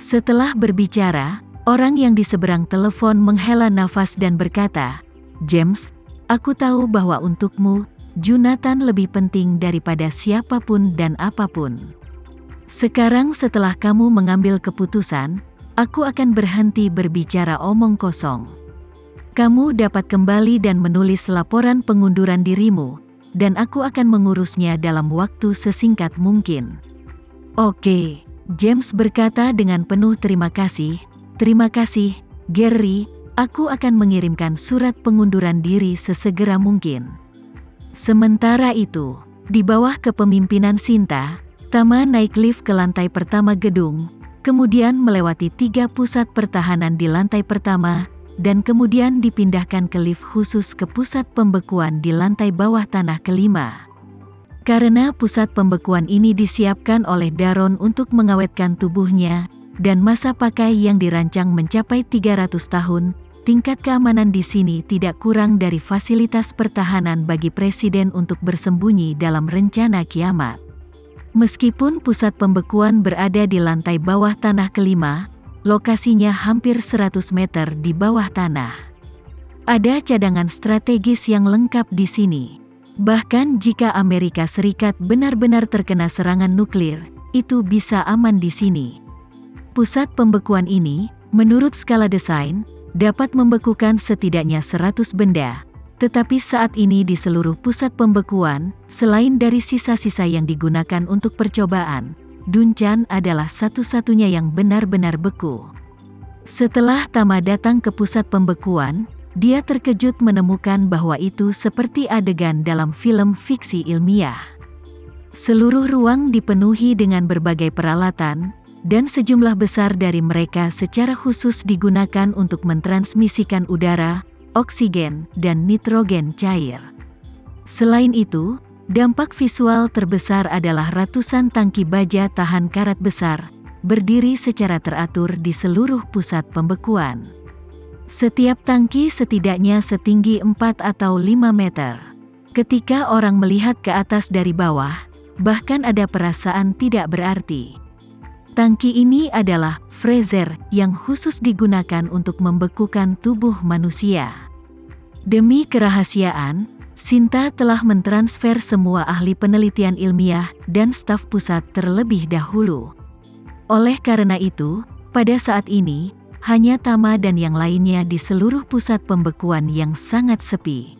Setelah berbicara, orang yang di seberang telepon menghela nafas dan berkata, "James, aku tahu bahwa untukmu, Jonathan lebih penting daripada siapapun dan apapun. Sekarang setelah kamu mengambil keputusan, aku akan berhenti berbicara omong kosong. Kamu dapat kembali dan menulis laporan pengunduran dirimu, dan aku akan mengurusnya dalam waktu sesingkat mungkin." "Oke," James berkata dengan penuh terima kasih. "Terima kasih, Gary, aku akan mengirimkan surat pengunduran diri sesegera mungkin." Sementara itu, di bawah kepemimpinan Sinta, Tama naik lift ke lantai pertama gedung, kemudian melewati 3 pusat pertahanan di lantai pertama, dan kemudian dipindahkan ke lift khusus ke pusat pembekuan di lantai bawah tanah kelima. Karena pusat pembekuan ini disiapkan oleh Daron untuk mengawetkan tubuhnya, dan masa pakai yang dirancang mencapai 300 tahun, tingkat keamanan di sini tidak kurang dari fasilitas pertahanan bagi presiden untuk bersembunyi dalam rencana kiamat. Meskipun pusat pembekuan berada di lantai bawah tanah kelima, lokasinya hampir 100 meter di bawah tanah. Ada cadangan strategis yang lengkap di sini. Bahkan jika Amerika Serikat benar-benar terkena serangan nuklir, itu bisa aman di sini. Pusat pembekuan ini, menurut skala desain, dapat membekukan setidaknya 100 benda. Tetapi saat ini di seluruh pusat pembekuan, selain dari sisa-sisa yang digunakan untuk percobaan, Duncan adalah satu-satunya yang benar-benar beku. Setelah Tama datang ke pusat pembekuan, dia terkejut menemukan bahwa itu seperti adegan dalam film fiksi ilmiah. Seluruh ruang dipenuhi dengan berbagai peralatan, dan sejumlah besar dari mereka secara khusus digunakan untuk mentransmisikan udara, oksigen, dan nitrogen cair. Selain itu, dampak visual terbesar adalah ratusan tangki baja tahan karat besar, berdiri secara teratur di seluruh pusat pembekuan. Setiap tangki setidaknya setinggi 4 atau 5 meter. Ketika orang melihat ke atas dari bawah, bahkan ada perasaan tidak berarti. Tangki ini adalah freezer yang khusus digunakan untuk membekukan tubuh manusia. Demi kerahasiaan, Sinta telah mentransfer semua ahli penelitian ilmiah dan staf pusat terlebih dahulu. Oleh karena itu, pada saat ini, hanya Tama dan yang lainnya di seluruh pusat pembekuan yang sangat sepi.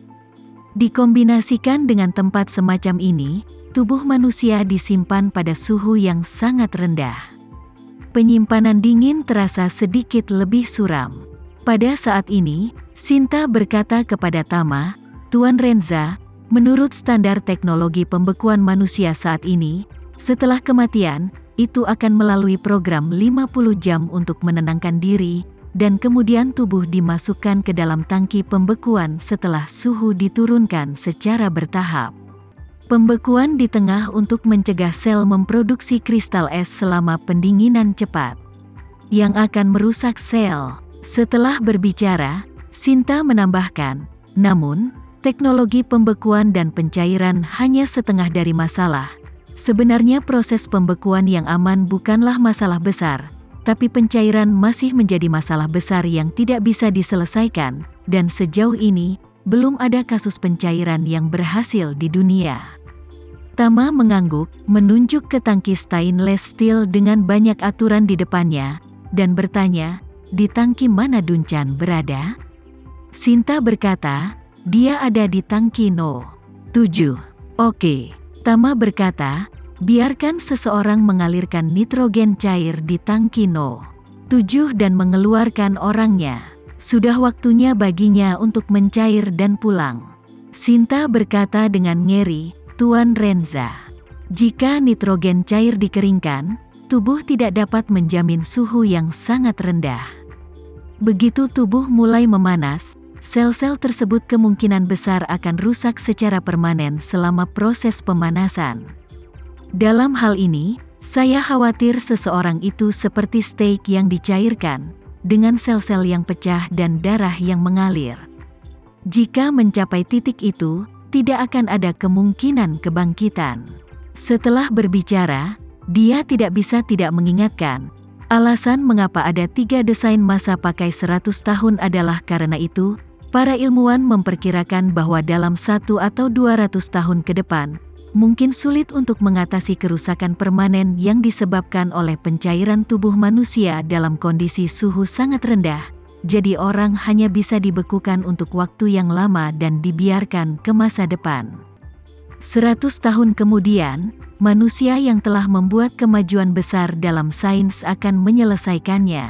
Dikombinasikan dengan tempat semacam ini, tubuh manusia disimpan pada suhu yang sangat rendah. Penyimpanan dingin terasa sedikit lebih suram. Pada saat ini, Sinta berkata kepada Tama, "Tuan Renza, menurut standar teknologi pembekuan manusia saat ini, setelah kematian, itu akan melalui program 50 jam untuk menenangkan diri, dan kemudian tubuh dimasukkan ke dalam tangki pembekuan setelah suhu diturunkan secara bertahap. Pembekuan di tengah untuk mencegah sel memproduksi kristal es selama pendinginan cepat, yang akan merusak sel." Setelah berbicara, Sinta menambahkan, "Namun, teknologi pembekuan dan pencairan hanya setengah dari masalah. Sebenarnya proses pembekuan yang aman bukanlah masalah besar, tapi pencairan masih menjadi masalah besar yang tidak bisa diselesaikan, dan sejauh ini, belum ada kasus pencairan yang berhasil di dunia." Tama mengangguk, menunjuk ke tangki stainless steel dengan banyak aturan di depannya, dan bertanya, "Di tangki mana Duncan berada?" Sinta berkata, "Dia ada di tangki No. 7. "Oke." Tama berkata, "Biarkan seseorang mengalirkan nitrogen cair di tangki No. 7 dan mengeluarkan orangnya. Sudah waktunya baginya untuk mencair dan pulang." Sinta berkata dengan ngeri, "Tuan Renza, jika nitrogen cair dikeringkan, tubuh tidak dapat menjamin suhu yang sangat rendah. Begitu tubuh mulai memanas, sel-sel tersebut kemungkinan besar akan rusak secara permanen selama proses pemanasan. Dalam hal ini, saya khawatir seseorang itu seperti steak yang dicairkan, dengan sel-sel yang pecah dan darah yang mengalir. Jika mencapai titik itu, tidak akan ada kemungkinan kebangkitan." Setelah berbicara, dia tidak bisa tidak mengingatkan, Alasan mengapa ada 3 desain masa pakai 100 tahun adalah karena itu, para ilmuwan memperkirakan bahwa dalam 1 atau 200 tahun ke depan, mungkin sulit untuk mengatasi kerusakan permanen yang disebabkan oleh pencairan tubuh manusia dalam kondisi suhu sangat rendah. Jadi orang hanya bisa dibekukan untuk waktu yang lama dan dibiarkan ke masa depan. 100 tahun kemudian, manusia yang telah membuat kemajuan besar dalam sains akan menyelesaikannya.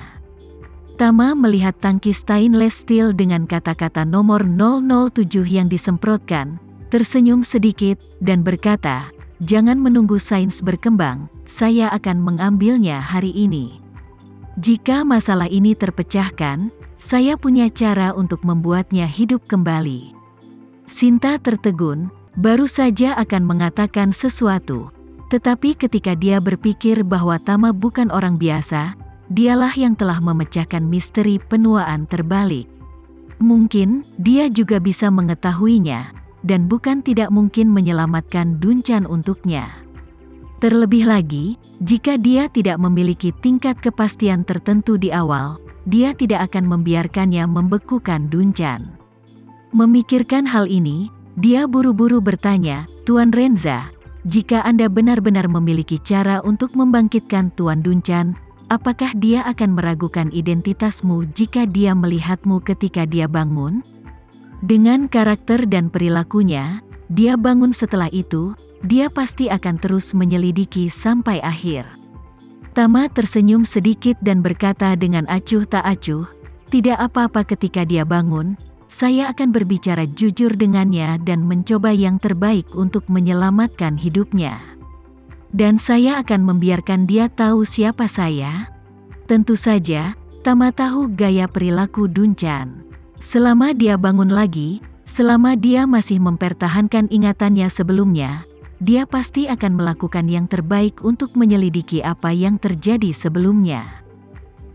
Tama melihat tangki stainless steel dengan kata-kata nomor 007 yang disemprotkan, tersenyum sedikit, dan berkata, "Jangan menunggu sains berkembang, saya akan mengambilnya hari ini. Jika masalah ini terpecahkan, saya punya cara untuk membuatnya hidup kembali." Sinta tertegun, baru saja akan mengatakan sesuatu. Tetapi ketika dia berpikir bahwa Tama bukan orang biasa, dialah yang telah memecahkan misteri penuaan terbalik. Mungkin, dia juga bisa mengetahuinya, dan bukan tidak mungkin menyelamatkan Duncan untuknya. Terlebih lagi, jika dia tidak memiliki tingkat kepastian tertentu di awal, dia tidak akan membiarkannya membekukan Duncan. Memikirkan hal ini, dia buru-buru bertanya, "Tuan Renza, jika Anda benar-benar memiliki cara untuk membangkitkan Tuan Duncan, apakah dia akan meragukan identitasmu jika dia melihatmu ketika dia bangun?" Dengan karakter dan perilakunya, dia bangun setelah itu, dia pasti akan terus menyelidiki sampai akhir. Tama tersenyum sedikit dan berkata dengan acuh tak acuh, "Tidak apa-apa ketika dia bangun. Saya akan berbicara jujur dengannya dan mencoba yang terbaik untuk menyelamatkan hidupnya. Dan saya akan membiarkan dia tahu siapa saya." Tentu saja, Tama tahu gaya perilaku Duncan. Selama dia bangun lagi, selama dia masih mempertahankan ingatannya sebelumnya, dia pasti akan melakukan yang terbaik untuk menyelidiki apa yang terjadi sebelumnya.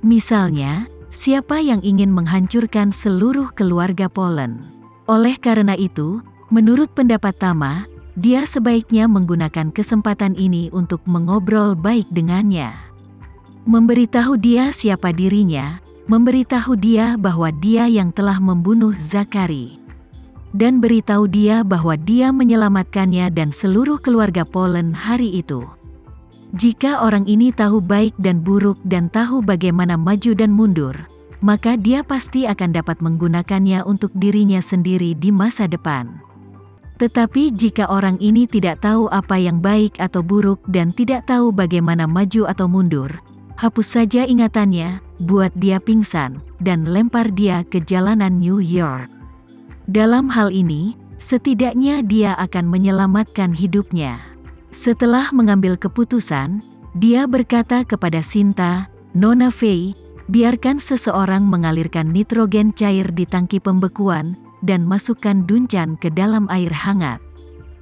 Misalnya, siapa yang ingin menghancurkan seluruh keluarga Polen. Oleh karena itu, menurut pendapat Tama, dia sebaiknya menggunakan kesempatan ini untuk mengobrol baik dengannya. Memberitahu dia siapa dirinya, memberitahu dia bahwa dia yang telah membunuh Zakari. Dan beritahu dia bahwa dia menyelamatkannya dan seluruh keluarga Polen hari itu. Jika orang ini tahu baik dan buruk dan tahu bagaimana maju dan mundur, maka dia pasti akan dapat menggunakannya untuk dirinya sendiri di masa depan. Tetapi jika orang ini tidak tahu apa yang baik atau buruk dan tidak tahu bagaimana maju atau mundur, hapus saja ingatannya, buat dia pingsan, dan lempar dia ke jalanan New York. Dalam hal ini, setidaknya dia akan menyelamatkan hidupnya. Setelah mengambil keputusan, dia berkata kepada Sinta, "Nona Fei, biarkan seseorang mengalirkan nitrogen cair di tangki pembekuan, dan masukkan Duncan ke dalam air hangat.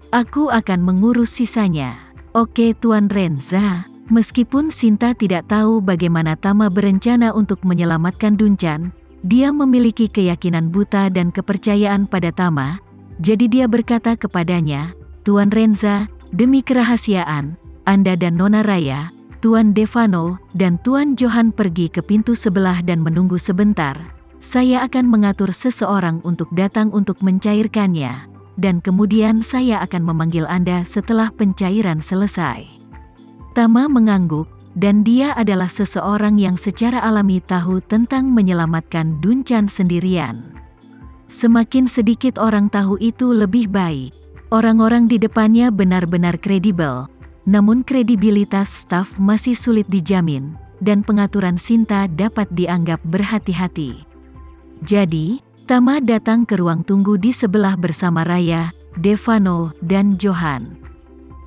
Aku akan mengurus sisanya." "Oke Tuan Renza." Meskipun Sinta tidak tahu bagaimana Tama berencana untuk menyelamatkan Duncan, dia memiliki keyakinan buta dan kepercayaan pada Tama, jadi dia berkata kepadanya, "Tuan Renza, demi kerahasiaan, Anda dan Nona Raya, Tuan Devano, dan Tuan Johan pergi ke pintu sebelah dan menunggu sebentar. Saya akan mengatur seseorang untuk datang untuk mencairkannya, dan kemudian saya akan memanggil Anda setelah pencairan selesai." Tama mengangguk, dan dia adalah seseorang yang secara alami tahu tentang menyelamatkan Duncan sendirian. Semakin sedikit orang tahu itu lebih baik. Orang-orang di depannya benar-benar kredibel, namun kredibilitas staf masih sulit dijamin, dan pengaturan Sinta dapat dianggap berhati-hati. Jadi, Tama datang ke ruang tunggu di sebelah bersama Raya, Devano, dan Johan.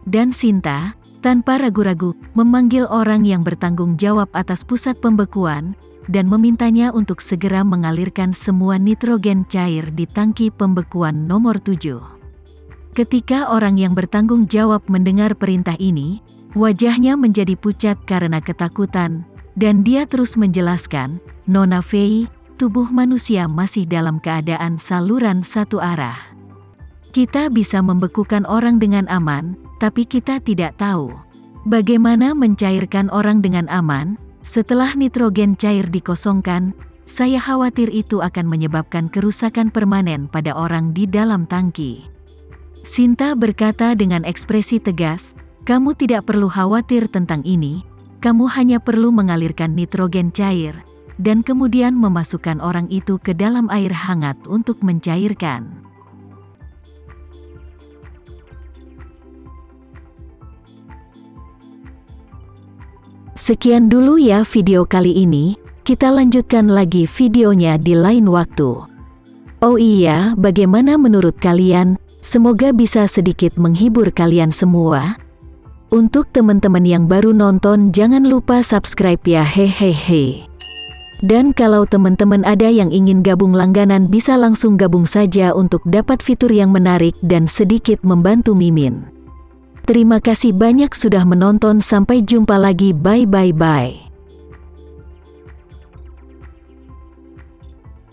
Dan Sinta, tanpa ragu-ragu, memanggil orang yang bertanggung jawab atas pusat pembekuan, dan memintanya untuk segera mengalirkan semua nitrogen cair di tangki pembekuan nomor 7. Ketika orang yang bertanggung jawab mendengar perintah ini, wajahnya menjadi pucat karena ketakutan, dan dia terus menjelaskan, "Nona Fei, tubuh manusia masih dalam keadaan saluran satu arah. Kita bisa membekukan orang dengan aman, tapi kita tidak tahu bagaimana mencairkan orang dengan aman, Setelah nitrogen cair dikosongkan, saya khawatir itu akan menyebabkan kerusakan permanen pada orang di dalam tangki. Sinta berkata dengan ekspresi tegas, "Kamu tidak perlu khawatir tentang ini, kamu hanya perlu mengalirkan nitrogen cair, dan kemudian memasukkan orang itu ke dalam air hangat untuk mencairkan." Sekian dulu ya video kali ini, kita lanjutkan lagi videonya di lain waktu. Oh iya, bagaimana menurut kalian? Semoga bisa sedikit menghibur kalian semua. Untuk teman-teman yang baru nonton, jangan lupa subscribe ya, hehehe. Dan kalau teman-teman ada yang ingin gabung langganan, bisa langsung gabung saja untuk dapat fitur yang menarik dan sedikit membantu Mimin. Terima kasih banyak sudah menonton, sampai jumpa lagi, bye.